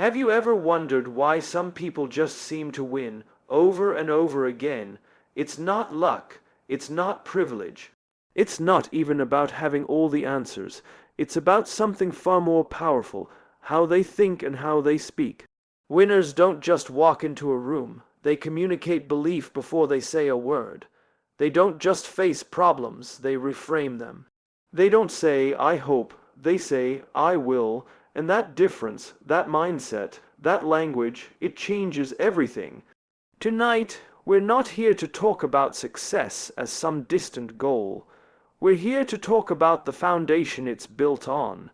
Have you ever wondered why some people just seem to win over and over again? It's not luck, it's not privilege. It's not even about having all the answers. It's about something far more powerful, how they think and how they speak. Winners don't just walk into a room, they communicate belief before they say a word. They don't just face problems, they reframe them. They don't say, I hope, they say, I will, and that difference, that mindset, that language, it changes everything. Tonight, we're not here to talk about success as some distant goal. We're here to talk about the foundation it's built on,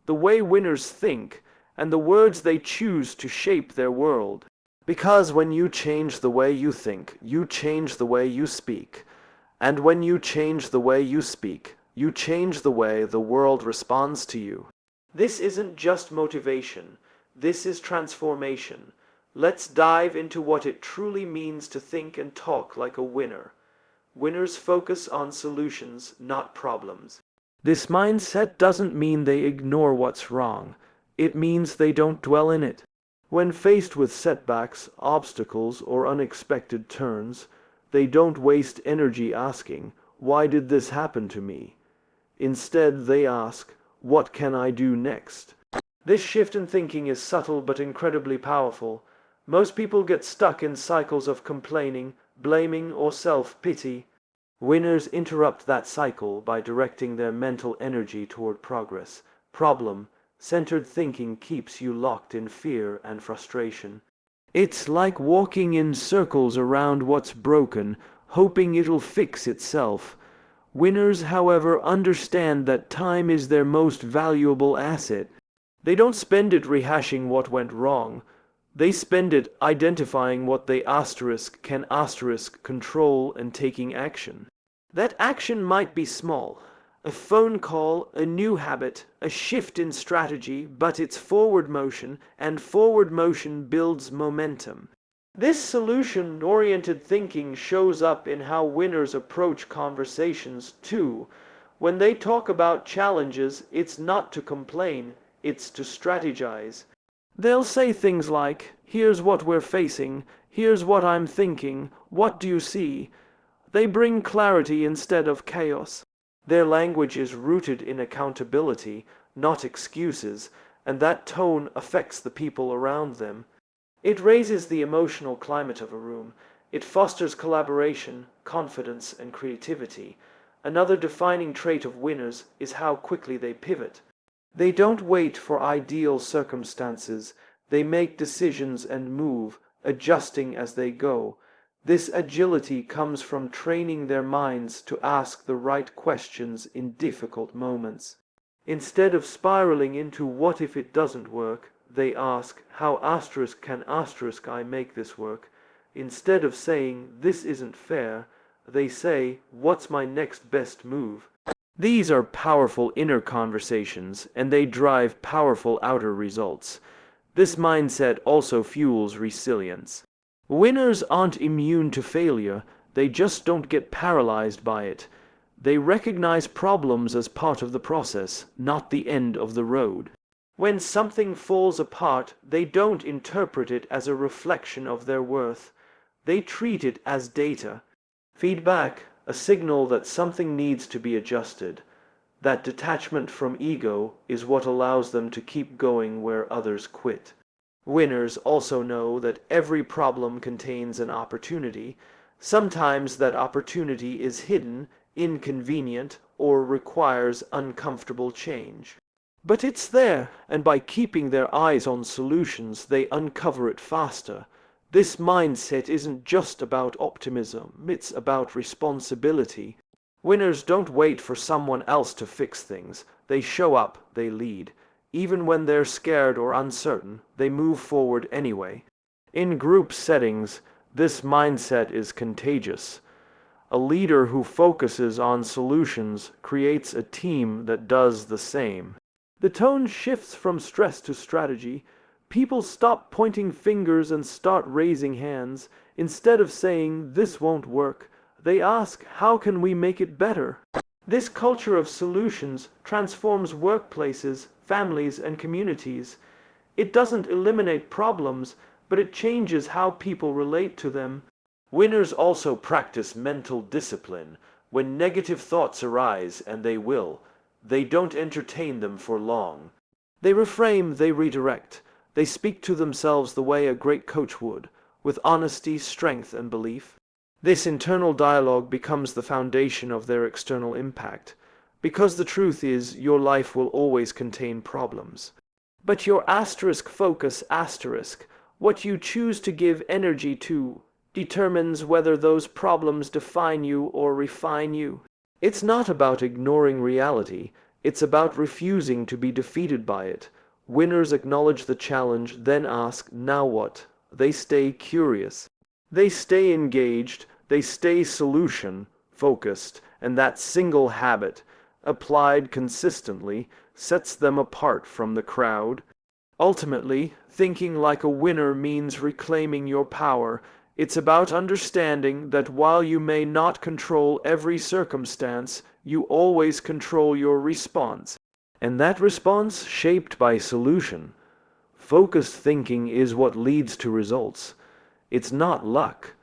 the way winners think, and the words they choose to shape their world. Because when you change the way you think, you change the way you speak. And when you change the way you speak, you change the way the world responds to you. This isn't just motivation, this is transformation. Let's dive into what it truly means to think and talk like a winner. Winners focus on solutions, not problems. This mindset doesn't mean they ignore what's wrong. It means they don't dwell in it. When faced with setbacks, obstacles, or unexpected turns, they don't waste energy asking, why did this happen to me? Instead, they ask, what can I do next? This shift in thinking is subtle but incredibly powerful. Most people get stuck in cycles of complaining, blaming, or self-pity. Winners interrupt that cycle by directing their mental energy toward progress. Problem-centered thinking keeps you locked in fear and frustration. It's like walking in circles around what's broken, hoping it'll fix itself. Winners, however, understand that time is their most valuable asset. They don't spend it rehashing what went wrong. They spend it identifying what they can control and taking action. That action might be small. A phone call, a new habit, a shift in strategy, but it's forward motion, and forward motion builds momentum. This solution-oriented thinking shows up in how winners approach conversations too. When they talk about challenges, it's not to complain, it's to strategize. They'll say things like, here's what we're facing, here's what I'm thinking, what do you see? They bring clarity instead of chaos. Their language is rooted in accountability, not excuses, and that tone affects the people around them. It raises the emotional climate of a room. It fosters collaboration, confidence, and creativity. Another defining trait of winners is how quickly they pivot. They don't wait for ideal circumstances. They make decisions and move, adjusting as they go. This agility comes from training their minds to ask the right questions in difficult moments. Instead of spiraling into what if it doesn't work, they ask, how can I make this work? Instead of saying, this isn't fair, they say, what's my next best move? These are powerful inner conversations, and they drive powerful outer results. This mindset also fuels resilience. Winners aren't immune to failure, they just don't get paralyzed by it. They recognize problems as part of the process, not the end of the road. When something falls apart, they don't interpret it as a reflection of their worth. They treat it as data. Feedback, a signal that something needs to be adjusted. That detachment from ego is what allows them to keep going where others quit. Winners also know that every problem contains an opportunity. Sometimes that opportunity is hidden, inconvenient, or requires uncomfortable change. But it's there, and by keeping their eyes on solutions, they uncover it faster. This mindset isn't just about optimism, it's about responsibility. Winners don't wait for someone else to fix things. They show up, they lead. Even when they're scared or uncertain, they move forward anyway. In group settings, this mindset is contagious. A leader who focuses on solutions creates a team that does the same. The tone shifts from stress to strategy. People stop pointing fingers and start raising hands. Instead of saying, this won't work, they ask, how can we make it better? This culture of solutions transforms workplaces, families, and communities. It doesn't eliminate problems, but it changes how people relate to them. Winners also practice mental discipline. When negative thoughts arise, and they will, they don't entertain them for long. They reframe, they redirect. They speak to themselves the way a great coach would, with honesty, strength, and belief. This internal dialogue becomes the foundation of their external impact, because the truth is your life will always contain problems. But your asterisk focus asterisk, what you choose to give energy to, determines whether those problems define you or refine you. It's not about ignoring reality, it's about refusing to be defeated by it. Winners acknowledge the challenge, then ask, now what? They stay curious. They stay engaged, they stay solution focused, and that single habit, applied consistently, sets them apart from the crowd. Ultimately, thinking like a winner means reclaiming your power. It's about understanding that while you may not control every circumstance, you always control your response. And that response, shaped by solution. Focused thinking is what leads to results. It's not luck.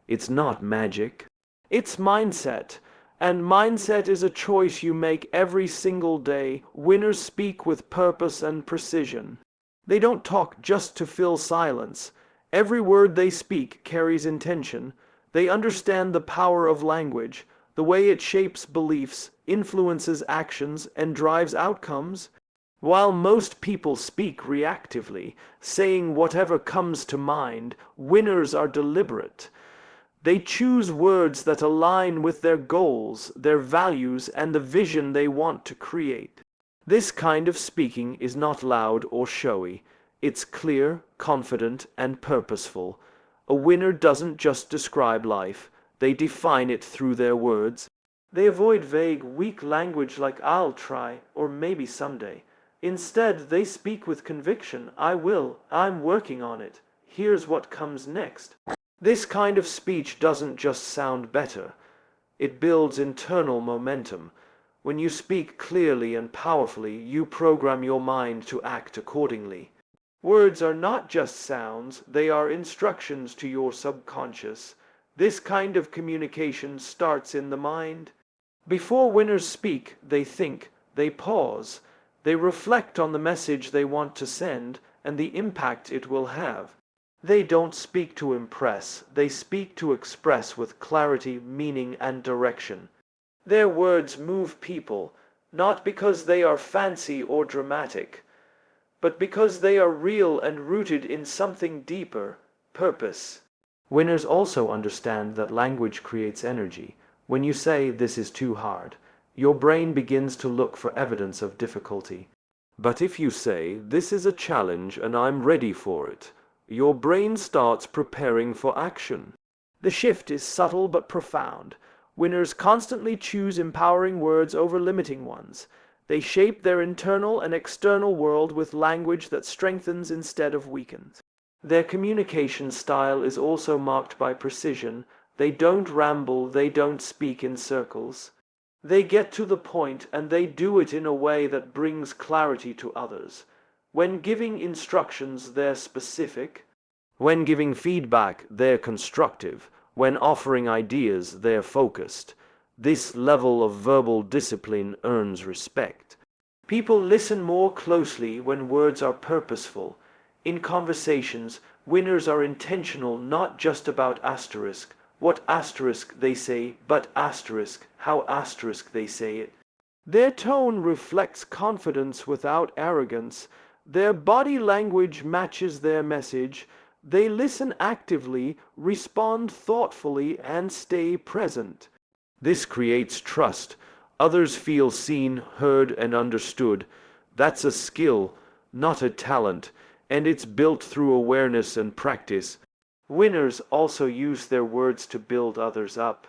It's not magic. It's mindset. And mindset is a choice you make every single day. Winners speak with purpose and precision. They don't talk just to fill silence. Every word they speak carries intention. They understand the power of language, the way it shapes beliefs, influences actions, and drives outcomes. While most people speak reactively, saying whatever comes to mind, winners are deliberate. They choose words that align with their goals, their values, and the vision they want to create. This kind of speaking is not loud or showy. It's clear, confident, and purposeful. A winner doesn't just describe life, they define it through their words. They avoid vague, weak language like "I'll try" or "maybe someday." Instead, they speak with conviction. "I will. I'm working on it. Here's what comes next." This kind of speech doesn't just sound better. It builds internal momentum. When you speak clearly and powerfully, you program your mind to act accordingly. Words are not just sounds, they are instructions to your subconscious. This kind of communication starts in the mind. Before winners speak, they think, they pause, they reflect on the message they want to send and the impact it will have. They don't speak to impress, they speak to express with clarity, meaning, and direction. Their words move people, not because they are fancy or dramatic, but because they are real and rooted in something deeper, purpose. Winners also understand that language creates energy. When you say, "This is too hard," your brain begins to look for evidence of difficulty. But if you say, "This is a challenge and I'm ready for it," your brain starts preparing for action. The shift is subtle but profound. Winners constantly choose empowering words over limiting ones. They shape their internal and external world with language that strengthens instead of weakens. Their communication style is also marked by precision. They don't ramble, they don't speak in circles. They get to the point, and they do it in a way that brings clarity to others. When giving instructions, they're specific. When giving feedback, they're constructive. When offering ideas, they're focused. This level of verbal discipline earns respect. People listen more closely when words are purposeful. In conversations, winners are intentional, not just about asterisk, what asterisk they say, but asterisk, how asterisk they say it. Their tone reflects confidence without arrogance. Their body language matches their message. They listen actively, respond thoughtfully, and stay present. This creates trust. Others feel seen, heard, and understood. That's a skill, not a talent, and it's built through awareness and practice. Winners also use their words to build others up.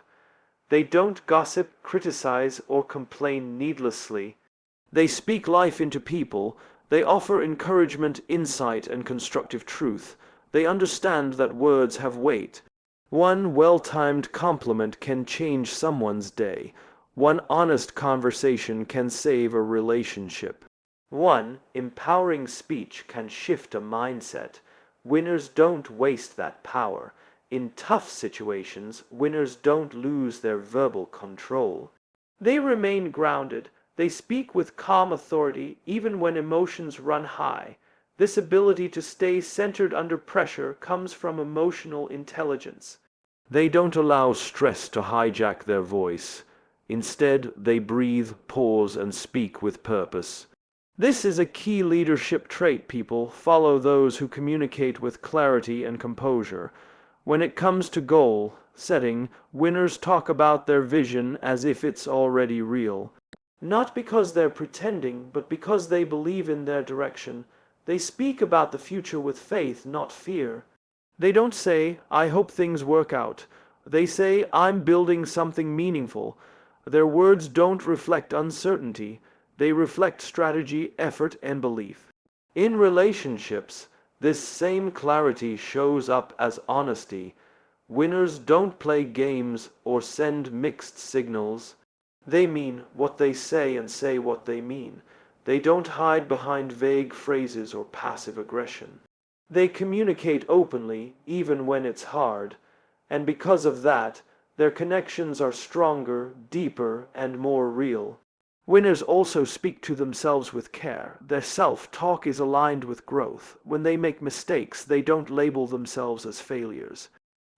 They don't gossip, criticize, or complain needlessly. They speak life into people. They offer encouragement, insight, and constructive truth. They understand that words have weight. One well-timed compliment can change someone's day. One honest conversation can save a relationship. 1. Empowering speech can shift a mindset. Winners don't waste that power. In tough situations, winners don't lose their verbal control. They remain grounded. They speak with calm authority even when emotions run high. This ability to stay centered under pressure comes from emotional intelligence. They don't allow stress to hijack their voice. Instead, they breathe, pause, and speak with purpose. This is a key leadership trait. People follow those who communicate with clarity and composure. When it comes to goal setting, winners talk about their vision as if it's already real. Not because they're pretending, but because they believe in their direction. They speak about the future with faith, not fear. They don't say, "I hope things work out." They say, "I'm building something meaningful." Their words don't reflect uncertainty. They reflect strategy, effort, and belief. In relationships, this same clarity shows up as honesty. Winners don't play games or send mixed signals. They mean what they say and say what they mean. They don't hide behind vague phrases or passive aggression. They communicate openly, even when it's hard, and because of that, their connections are stronger, deeper, and more real. Winners also speak to themselves with care. Their self-talk is aligned with growth. When they make mistakes, they don't label themselves as failures.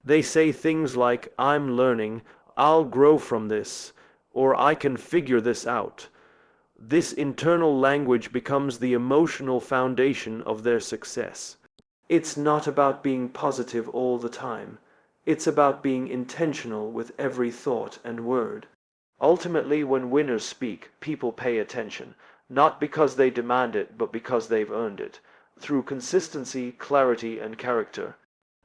They say things like, "I'm learning," "I'll grow from this," or "I can figure this out." This internal language becomes the emotional foundation of their success. It's not about being positive all the time. It's about being intentional with every thought and word. Ultimately, when winners speak, people pay attention, not because they demand it, but because they've earned it, through consistency, clarity, and character.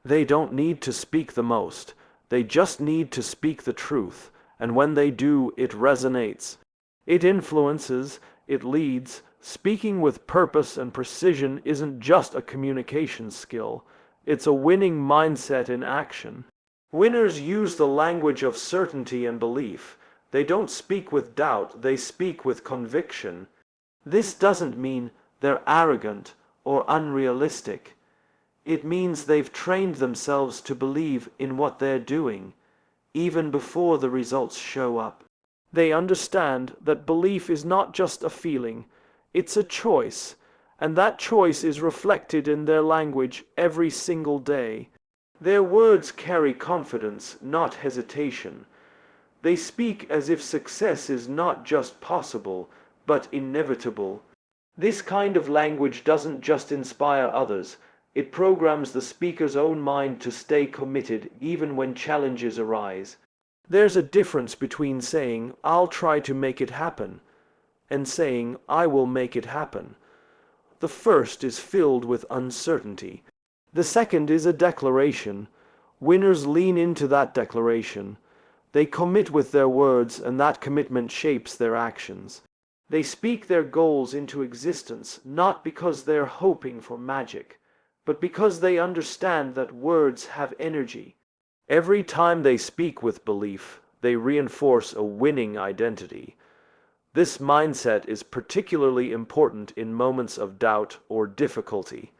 They don't need to speak the most. They just need to speak the truth, and when they do, it resonates. It influences, it leads. Speaking with purpose and precision isn't just a communication skill. It's a winning mindset in action. Winners use the language of certainty and belief. They don't speak with doubt, they speak with conviction. This doesn't mean they're arrogant or unrealistic. It means they've trained themselves to believe in what they're doing, even before the results show up. They understand that belief is not just a feeling, it's a choice, and that choice is reflected in their language every single day. Their words carry confidence, not hesitation. They speak as if success is not just possible, but inevitable. This kind of language doesn't just inspire others, it programs the speaker's own mind to stay committed even when challenges arise. There's a difference between saying, "I'll try to make it happen," and saying, "I will make it happen." The first is filled with uncertainty. The second is a declaration. Winners lean into that declaration. They commit with their words, and that commitment shapes their actions. They speak their goals into existence, not because they're hoping for magic, but because they understand that words have energy. Every time they speak with belief, they reinforce a winning identity. This mindset is particularly important in moments of doubt or difficulty.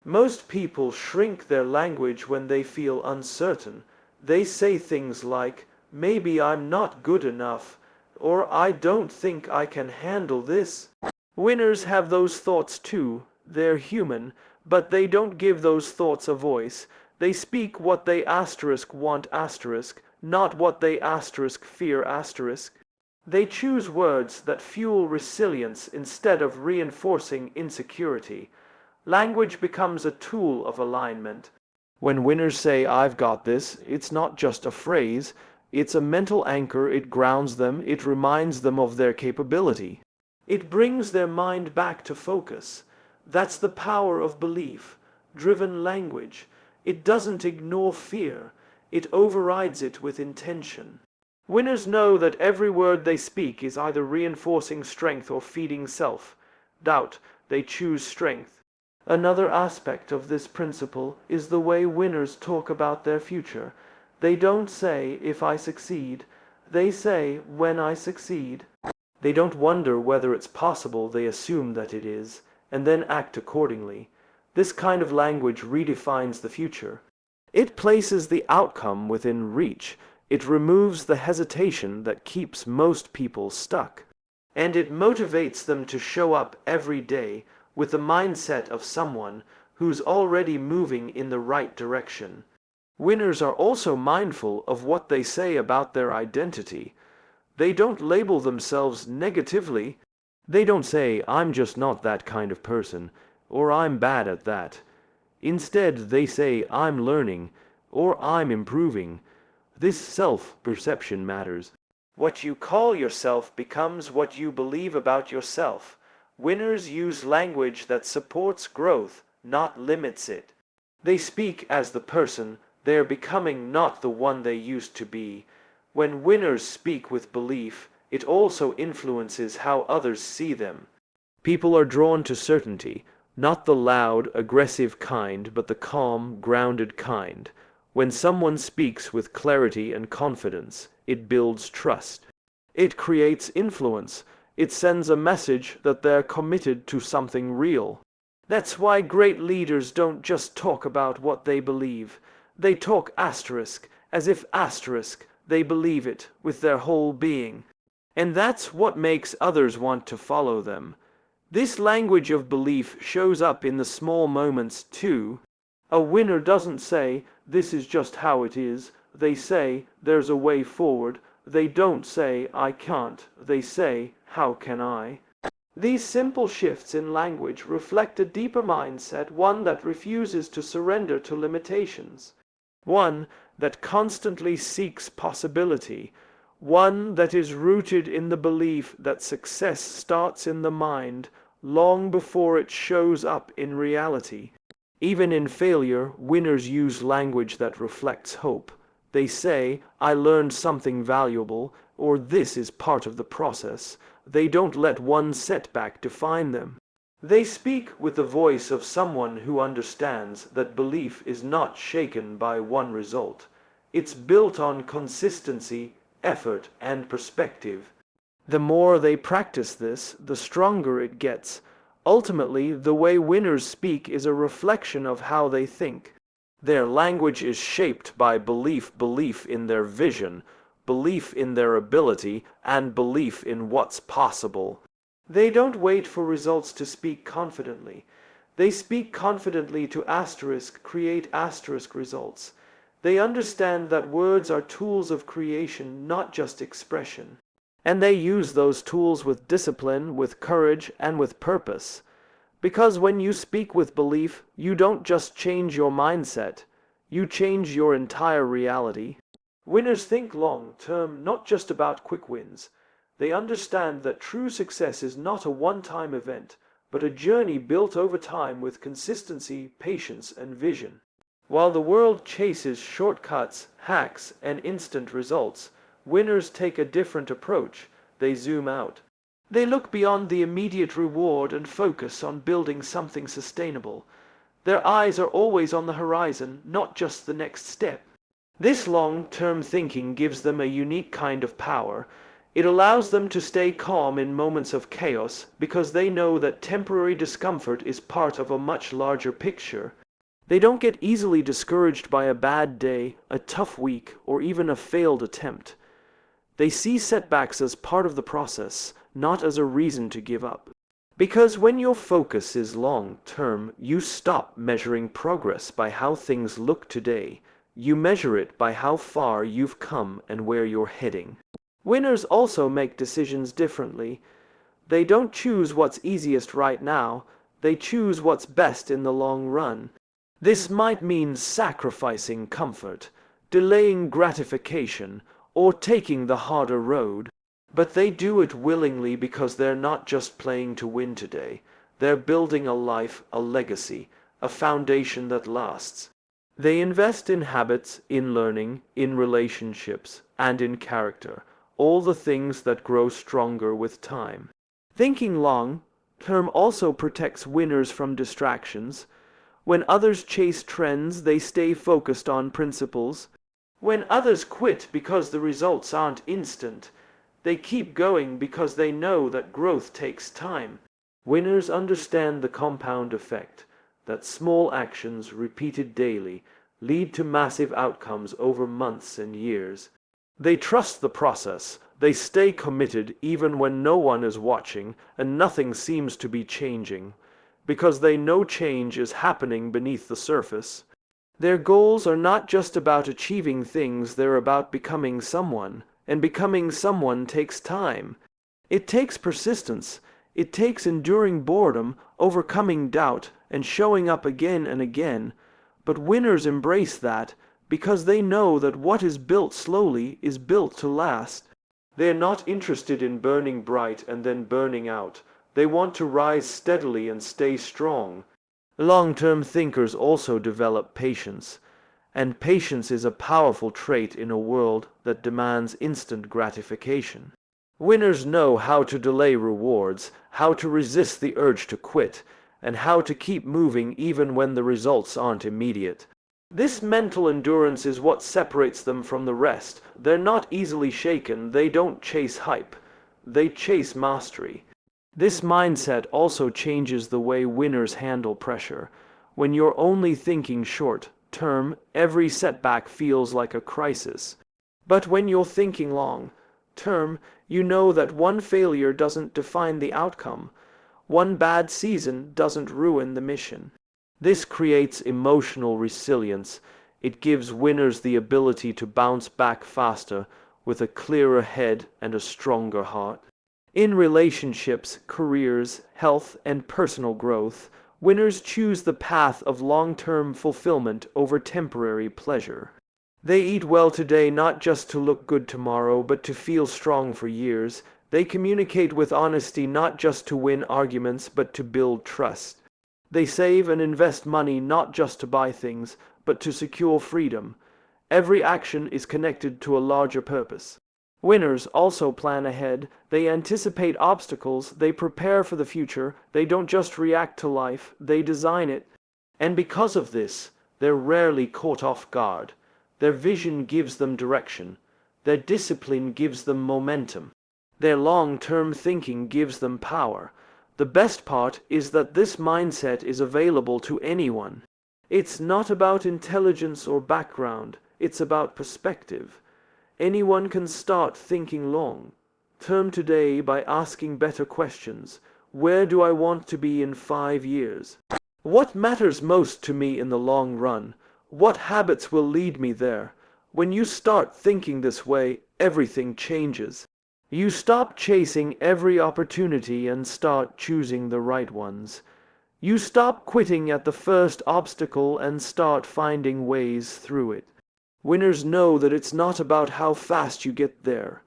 Most people shrink their language when they feel uncertain. They say things like, "Maybe I'm not good enough," or "I don't think I can handle this." Winners have those thoughts too. They're human, but they don't give those thoughts a voice. They speak what they want not what they fear . They choose words that fuel resilience instead of reinforcing insecurity. Language becomes a tool of alignment. When winners say, "I've got this," it's not just a phrase, it's a mental anchor. It grounds them, it reminds them of their capability. It brings their mind back to focus. That's the power of belief-driven language. It doesn't ignore fear, it overrides it with intention. Winners know that every word they speak is either reinforcing strength or feeding self-doubt. They choose strength. Another aspect of this principle is the way winners talk about their future. They don't say, "If I succeed," they say, "When I succeed." They don't wonder whether it's possible, they assume that it is, and then act accordingly. This kind of language redefines the future. It places the outcome within reach. It removes the hesitation that keeps most people stuck. And it motivates them to show up every day with the mindset of someone who's already moving in the right direction. Winners are also mindful of what they say about their identity. They don't label themselves negatively. They don't say, "I'm just not that kind of person," or "I'm bad at that." Instead, they say, "I'm learning," or "I'm improving." This self-perception matters. What you call yourself becomes what you believe about yourself. Winners use language that supports growth, not limits it. They speak as the person they're becoming, not the one they used to be. When winners speak with belief, it also influences how others see them. People are drawn to certainty, not the loud, aggressive kind, but the calm, grounded kind. When someone speaks with clarity and confidence, it builds trust. It creates influence. It sends a message that they're committed to something real. That's why great leaders don't just talk about what they believe. They talk asterisk, as if asterisk, they believe it with their whole being. And that's what makes others want to follow them. This language of belief shows up in the small moments too. A winner doesn't say, "This is just how it is." They say, "There's a way forward." They don't say, "I can't." They say, "How can I?" These simple shifts in language reflect a deeper mindset, one that refuses to surrender to limitations, one that constantly seeks possibility, one that is rooted in the belief that success starts in the mind long before it shows up in reality. Even in failure, winners use language that reflects hope. They say, "I learned something valuable," or "This is part of the process." They don't let one setback define them. They speak with the voice of someone who understands that belief is not shaken by one result. It's built on consistency, effort, and perspective. The more they practice this, the stronger it gets. Ultimately, the way winners speak is a reflection of how they think. Their language is shaped by belief in their vision, belief in their ability, and belief in what's possible. They don't wait for results to speak confidently. They speak confidently to create asterisk results. They understand that words are tools of creation, not just expression. And they use those tools with discipline, with courage, and with purpose. Because when you speak with belief, you don't just change your mindset, you change your entire reality. Winners think long term, not just about quick wins. They understand that true success is not a one-time event, but a journey built over time with consistency, patience, and vision. While the world chases shortcuts, hacks, and instant results, winners take a different approach. They zoom out. They look beyond the immediate reward and focus on building something sustainable. Their eyes are always on the horizon, not just the next step. This long-term thinking gives them a unique kind of power. It allows them to stay calm in moments of chaos because they know that temporary discomfort is part of a much larger picture. They don't get easily discouraged by a bad day, a tough week, or even a failed attempt. They see setbacks as part of the process, not as a reason to give up. Because when your focus is long-term, you stop measuring progress by how things look today. You measure it by how far you've come and where you're heading. Winners also make decisions differently. They don't choose what's easiest right now. They choose what's best in the long run. This might mean sacrificing comfort, delaying gratification, or taking the harder road. But they do it willingly because they're not just playing to win today. They're building a life, a legacy, a foundation that lasts. They invest in habits, in learning, in relationships, and in character, all the things that grow stronger with time. Thinking long-term also protects winners from distractions. When others chase trends, they stay focused on principles. When others quit because the results aren't instant, They keep going because they know that growth takes time. Winners understand the compound effect, that small actions repeated daily lead to massive outcomes over months and years. They trust the process. They stay committed even when no one is watching and nothing seems to be changing, because they know change is happening beneath the surface. Their goals are not just about achieving things, they're about becoming someone. And becoming someone takes time. It takes persistence. It takes enduring boredom, overcoming doubt, and showing up again and again. But winners embrace that because they know that what is built slowly is built to last. They are not interested in burning bright and then burning out. They want to rise steadily and stay strong. Long-term thinkers also develop patience. And patience is a powerful trait in a world that demands instant gratification. Winners know how to delay rewards, how to resist the urge to quit, and how to keep moving even when the results aren't immediate. This mental endurance is what separates them from the rest. They're not easily shaken, they don't chase hype. They chase mastery. This mindset also changes the way winners handle pressure. When you're only thinking short term, every setback feels like a crisis. But when you're thinking long term, you know that one failure doesn't define the outcome. One bad season doesn't ruin the mission. This creates emotional resilience. It gives winners the ability to bounce back faster with a clearer head and a stronger heart. In relationships, careers, health, and personal growth, winners choose the path of long-term fulfillment over temporary pleasure. They eat well today not just to look good tomorrow, but to feel strong for years. They communicate with honesty not just to win arguments, but to build trust. They save and invest money not just to buy things, but to secure freedom. Every action is connected to a larger purpose. Winners also plan ahead. They anticipate obstacles. They prepare for the future. They don't just react to life, they design it. And because of this, they're rarely caught off guard. Their vision gives them direction. Their discipline gives them momentum. Their long-term thinking gives them power. The best part is that this mindset is available to anyone. It's not about intelligence or background. It's about perspective. Anyone can start thinking long term today by asking better questions. Where do I want to be in 5 years? What matters most to me in the long run? What habits will lead me there? When you start thinking this way, everything changes. You stop chasing every opportunity and start choosing the right ones. You stop quitting at the first obstacle and start finding ways through it. Winners know that it's not about how fast you get there.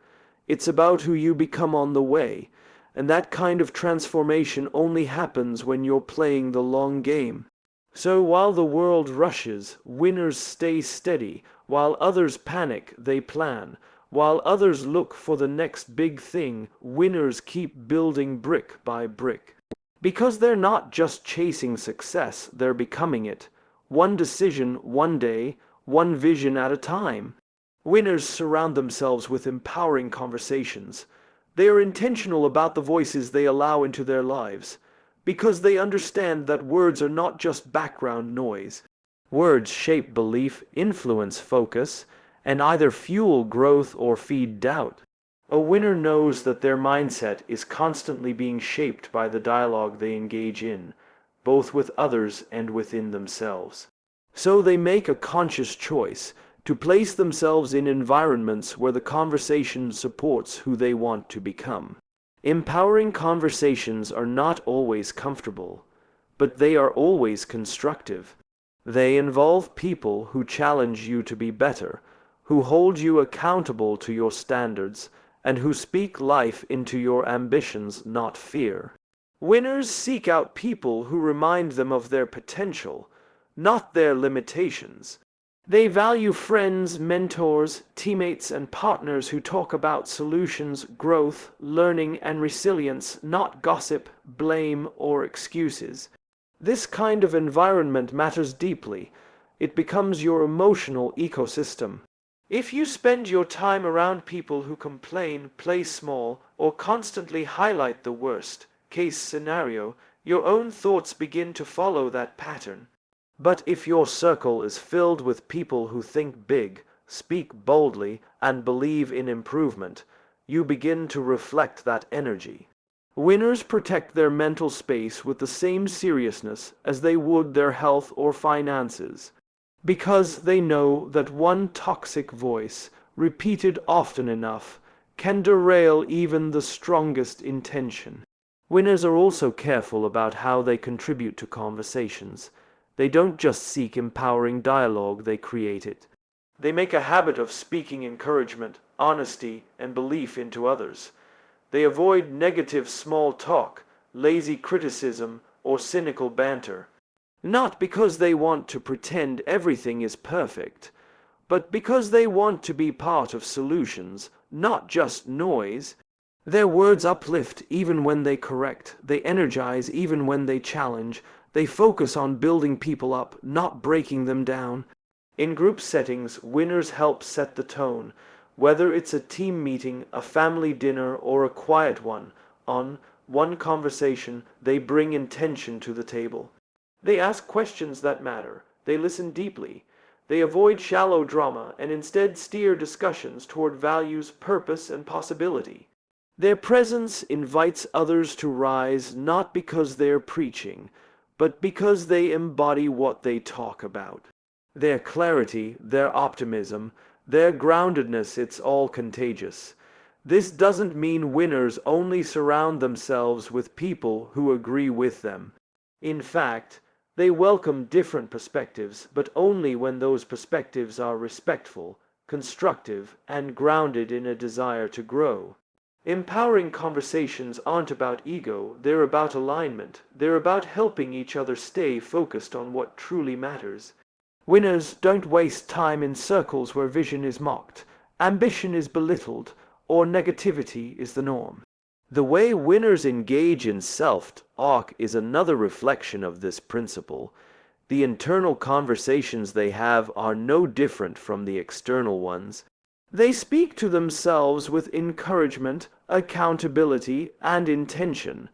It's about who you become on the way. And that kind of transformation only happens when you're playing the long game. So while the world rushes, winners stay steady. While others panic, they plan. While others look for the next big thing, winners keep building brick by brick. Because they're not just chasing success, they're becoming it. One decision, one day, one vision at a time. Winners surround themselves with empowering conversations. They are intentional about the voices they allow into their lives, because they understand that words are not just background noise. Words shape belief, influence focus, and either fuel growth or feed doubt. A winner knows that their mindset is constantly being shaped by the dialogue they engage in, both with others and within themselves. So they make a conscious choice to place themselves in environments where the conversation supports who they want to become. Empowering conversations are not always comfortable, but they are always constructive. They involve people who challenge you to be better, who hold you accountable to your standards, and who speak life into your ambitions, not fear. Winners seek out people who remind them of their potential, not their limitations. They value friends, mentors, teammates, and partners who talk about solutions, growth, learning, and resilience, not gossip, blame, or excuses. This kind of environment matters deeply. It becomes your emotional ecosystem. If you spend your time around people who complain, play small, or constantly highlight the worst case scenario, your own thoughts begin to follow that pattern. But if your circle is filled with people who think big, speak boldly, and believe in improvement, you begin to reflect that energy. Winners protect their mental space with the same seriousness as they would their health or finances, because they know that one toxic voice, repeated often enough, can derail even the strongest intention. Winners are also careful about how they contribute to conversations. They don't just seek empowering dialogue, they create it. They make a habit of speaking encouragement, honesty, and belief into others. They avoid negative small talk, lazy criticism, or cynical banter. Not because they want to pretend everything is perfect, but because they want to be part of solutions, not just noise. Their words uplift even when they correct, they energize even when they challenge, they focus on building people up, not breaking them down. In group settings, winners help set the tone, whether it's a team meeting, a family dinner, or a quiet one. On one conversation, they bring intention to the table. They ask questions that matter, they listen deeply, they avoid shallow drama and instead steer discussions toward values, purpose, and possibility. Their presence invites others to rise not because they're preaching, but because they embody what they talk about. Their clarity, their optimism, their groundedness, it's all contagious. This doesn't mean winners only surround themselves with people who agree with them. In fact, they welcome different perspectives, but only when those perspectives are respectful, constructive, and grounded in a desire to grow. Empowering conversations aren't about ego, they're about alignment. They're about helping each other stay focused on what truly matters. Winners don't waste time in circles where vision is mocked, ambition is belittled, or negativity is the norm. The way winners engage in self-talk is another reflection of this principle. The internal conversations they have are no different from the external ones. They speak to themselves with encouragement, accountability, and intention.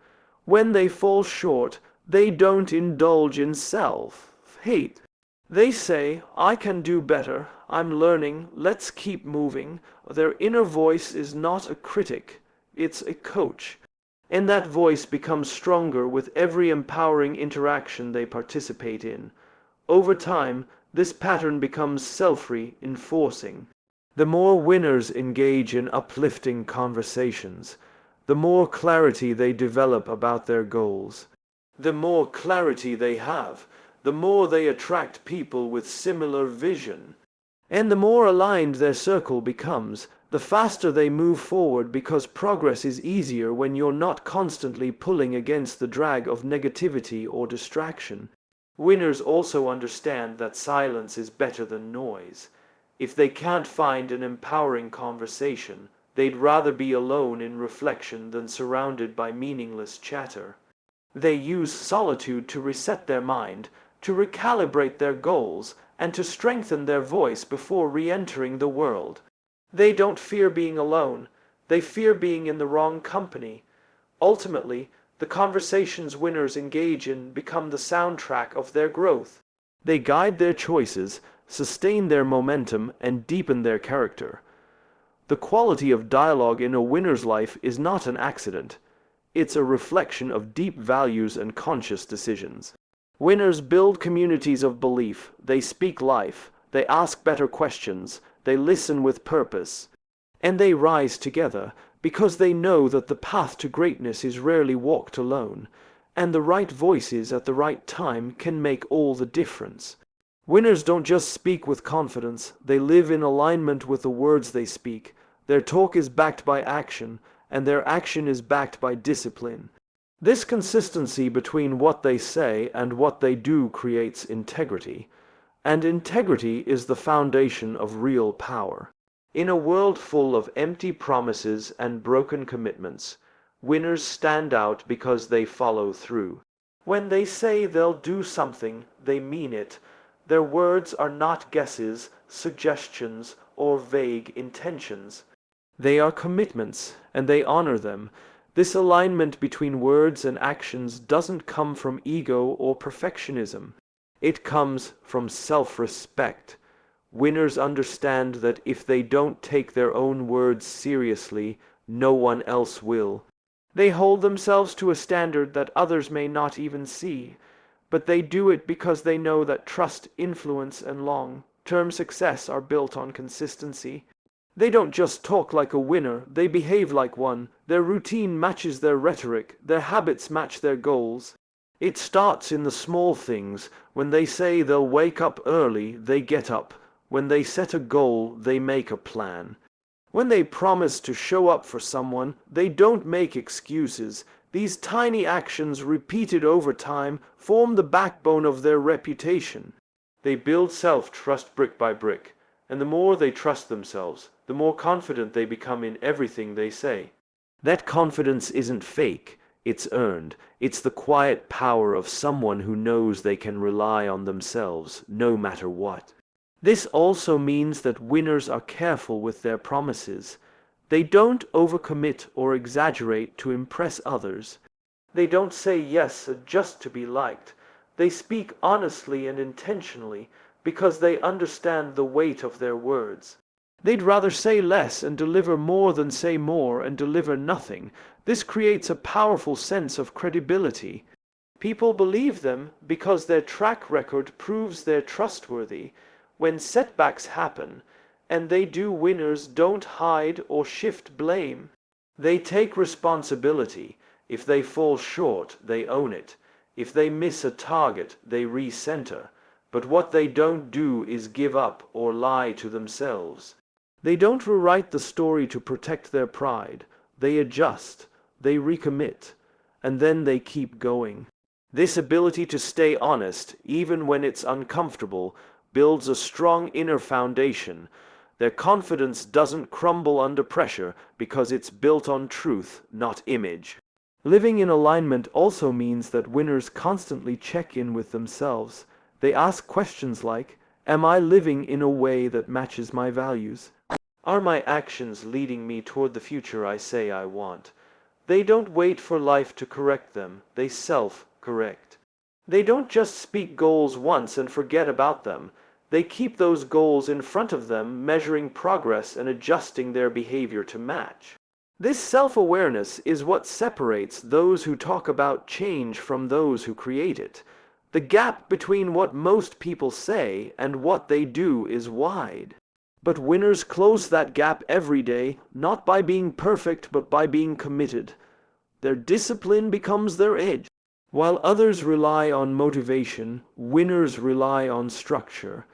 When they fall short, they don't indulge in self-hate. They say, "I can do better, I'm learning, let's keep moving." Their inner voice is not a critic, it's a coach. And that voice becomes stronger with every empowering interaction they participate in. Over time, this pattern becomes self-reinforcing. The more winners engage in uplifting conversations, the more clarity they develop about their goals. The more clarity they have, the more they attract people with similar vision. And the more aligned their circle becomes, the faster they move forward, because progress is easier when you're not constantly pulling against the drag of negativity or distraction. Winners also understand that silence is better than noise. If they can't find an empowering conversation, they'd rather be alone in reflection than surrounded by meaningless chatter. They use solitude to reset their mind, to recalibrate their goals, and to strengthen their voice before re-entering the world. They don't fear being alone, they fear being in the wrong company. Ultimately, the conversations winners engage in become the soundtrack of their growth. They guide their choices, sustain their momentum, and deepen their character. The quality of dialogue in a winner's life is not an accident. It's a reflection of deep values and conscious decisions. Winners build communities of belief, they speak life, they ask better questions, they listen with purpose, and they rise together because they know that the path to greatness is rarely walked alone, and the right voices at the right time can make all the difference. Winners don't just speak with confidence, they live in alignment with the words they speak. Their talk is backed by action, and their action is backed by discipline. This consistency between what they say and what they do creates integrity, and integrity is the foundation of real power. In a world full of empty promises and broken commitments, winners stand out because they follow through. When they say they'll do something, they mean it. Their words are not guesses, suggestions, or vague intentions. They are commitments, and they honor them. This alignment between words and actions doesn't come from ego or perfectionism. It comes from self-respect. Winners understand that if they don't take their own words seriously, no one else will. They hold themselves to a standard that others may not even see, but they do it because they know that trust, influence, and long-term success are built on consistency. They don't just talk like a winner, they behave like one. Their routine matches their rhetoric, their habits match their goals. It starts in the small things. When they say they'll wake up early, they get up. When they set a goal, they make a plan. When they promise to show up for someone, they don't make excuses. These tiny actions, repeated over time, form the backbone of their reputation. They build self-trust brick by brick, and the more they trust themselves, the more confident they become in everything they say. That confidence isn't fake, it's earned. It's the quiet power of someone who knows they can rely on themselves, no matter what. This also means that winners are careful with their promises. They don't overcommit or exaggerate to impress others. They don't say yes just to be liked. They speak honestly and intentionally because they understand the weight of their words. They'd rather say less and deliver more than say more and deliver nothing. This creates a powerful sense of credibility. People believe them because their track record proves they're trustworthy. When setbacks happen, and they do, winners don't hide or shift blame. They take responsibility. If they fall short, they own it. If they miss a target, they recenter. But what they don't do is give up or lie to themselves. They don't rewrite the story to protect their pride. They adjust, they recommit, and then they keep going. This ability to stay honest, even when it's uncomfortable, builds a strong inner foundation. Their confidence doesn't crumble under pressure because it's built on truth, not image. Living in alignment also means that winners constantly check in with themselves. They ask questions like, am I living in a way that matches my values? Are my actions leading me toward the future I say I want? They don't wait for life to correct them, they self-correct. They don't just speak goals once and forget about them. They keep those goals in front of them, measuring progress and adjusting their behavior to match. This self-awareness is what separates those who talk about change from those who create it. The gap between what most people say and what they do is wide. But winners close that gap every day, not by being perfect, but by being committed. Their discipline becomes their edge. While others rely on motivation, winners rely on structure.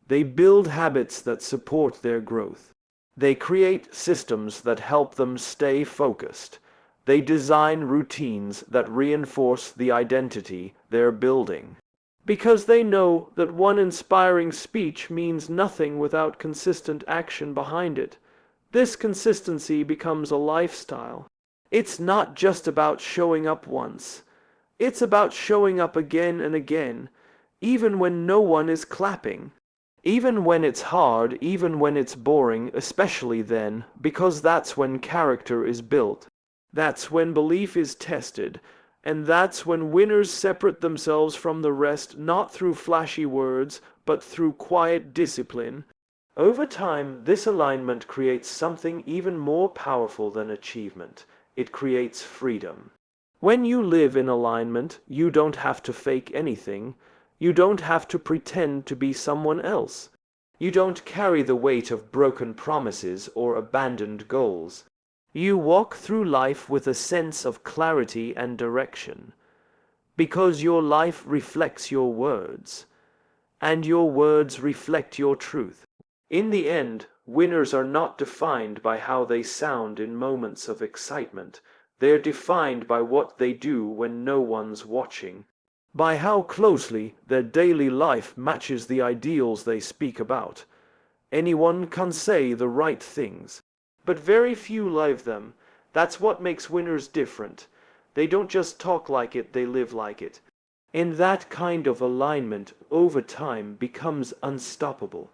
They build habits that support their growth. They create systems that help them stay focused. They design routines that reinforce the identity they're building. Because they know that one inspiring speech means nothing without consistent action behind it. This consistency becomes a lifestyle. It's not just about showing up once. It's about showing up again and again, even when no one is clapping. Even when it's hard, even when it's boring, especially then, because that's when character is built. That's when belief is tested. And that's when winners separate themselves from the rest, not through flashy words, but through quiet discipline. Over time, this alignment creates something even more powerful than achievement. It creates freedom. When you live in alignment, you don't have to fake anything. You don't have to pretend to be someone else. You don't carry the weight of broken promises or abandoned goals. You walk through life with a sense of clarity and direction, because your life reflects your words, and your words reflect your truth. In the end, winners are not defined by how they sound in moments of excitement. They're defined by what they do when no one's watching, by how closely their daily life matches the ideals they speak about. Anyone can say the right things, but very few live them. That's what makes winners different. They don't just talk like it, they live like it. And that kind of alignment over time becomes unstoppable.